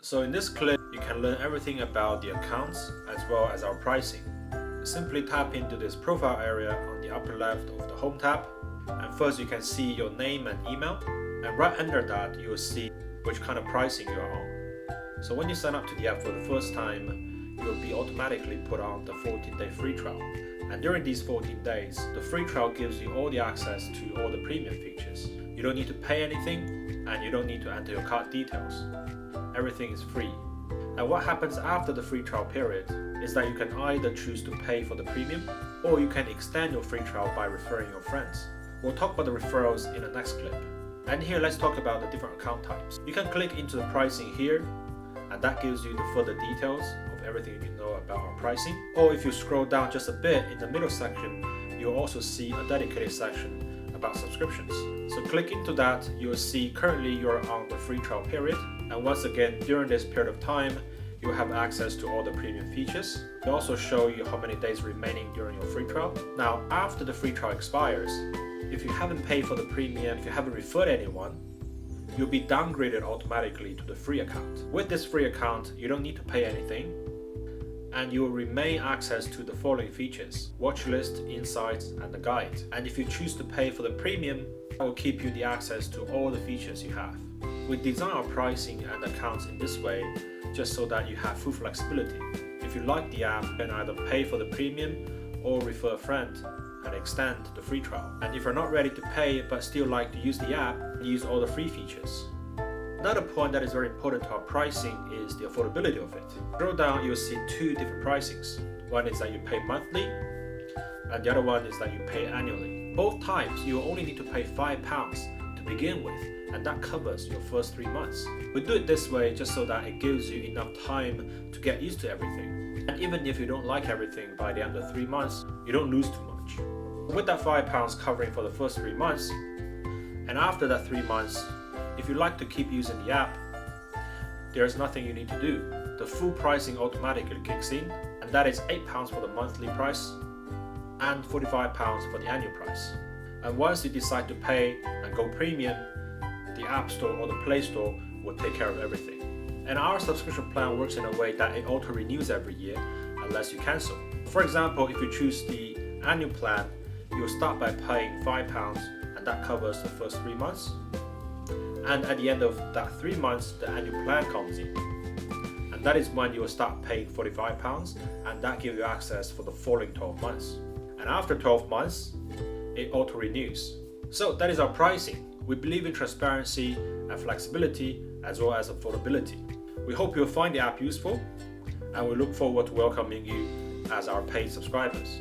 So in this clip, you can learn everything about the accounts as well as our pricing. Simply tap into this profile area on the upper left of the home tab, and first you can see your name and email, and right under that you will see which kind of pricing you are on. So when you sign up to the app for the first time, you will be automatically put on the 14-day free trial. And during these 14 days, the free trial gives you all the access to all the premium features. You don't need to pay anything, and you don't need to enter your card details. Everything is free. And what happens after the free trial period is that you can either choose to pay for the premium, or you can extend your free trial by referring your friends. We'll talk about the referrals in the next clip. And here let's talk about the different account types. You can click into the pricing here, and that gives you the further details of everything you need to know about our pricing. Or if you scroll down just a bit in the middle section, you'll also see a dedicated section about subscriptions. So click into that, you will see currently you're on the free trial period, and once again during this period of time you have access to all the premium features. They also show you how many days remaining during your free trial. Now after the free trial expires, if you haven't paid for the premium, if you haven't referred anyone, you'll be downgraded automatically to the free account. With this free account, you don't need to pay anything, and you will remain access to the following features: watch list, insights, and the guide. And if you choose to pay for the premium, it will keep you the access to all the features you have. We design our pricing and accounts in this way just so that you have full flexibility. If you like the app, you can either pay for the premium or refer a friend and extend the free trial. And if you're not ready to pay but still like to use the app, use all the free features. Another point that is very important to our pricing is the affordability of it. Scroll down, you'll see two different pricings. One is that you pay monthly, and the other one is that you pay annually. Both times, you only need to pay £5 to begin with, and that covers your first 3 months. We do it this way just so that it gives you enough time to get used to everything. And even if you don't like everything by the end of 3 months, you don't lose too much. With that £5 covering for the first 3 months, and after that 3 months, if you like to keep using the app, there's nothing you need to do. The full pricing automatically kicks in, and that is £8 for the monthly price and £45 for the annual price. And once you decide to pay and go premium, the App Store or the Play Store will take care of everything. And our subscription plan works in a way that it auto-renews every year unless you cancel. For example, if you choose the annual plan, you'll start by paying £5, and that covers the first 3 months. And at the end of that 3 months, the annual plan comes in. And that is when you will start paying £45, and that gives you access for the following 12 months. And after 12 months, it auto-renews. So that is our pricing. We believe in transparency and flexibility as well as affordability. We hope you'll find the app useful, and we look forward to welcoming you as our paid subscribers.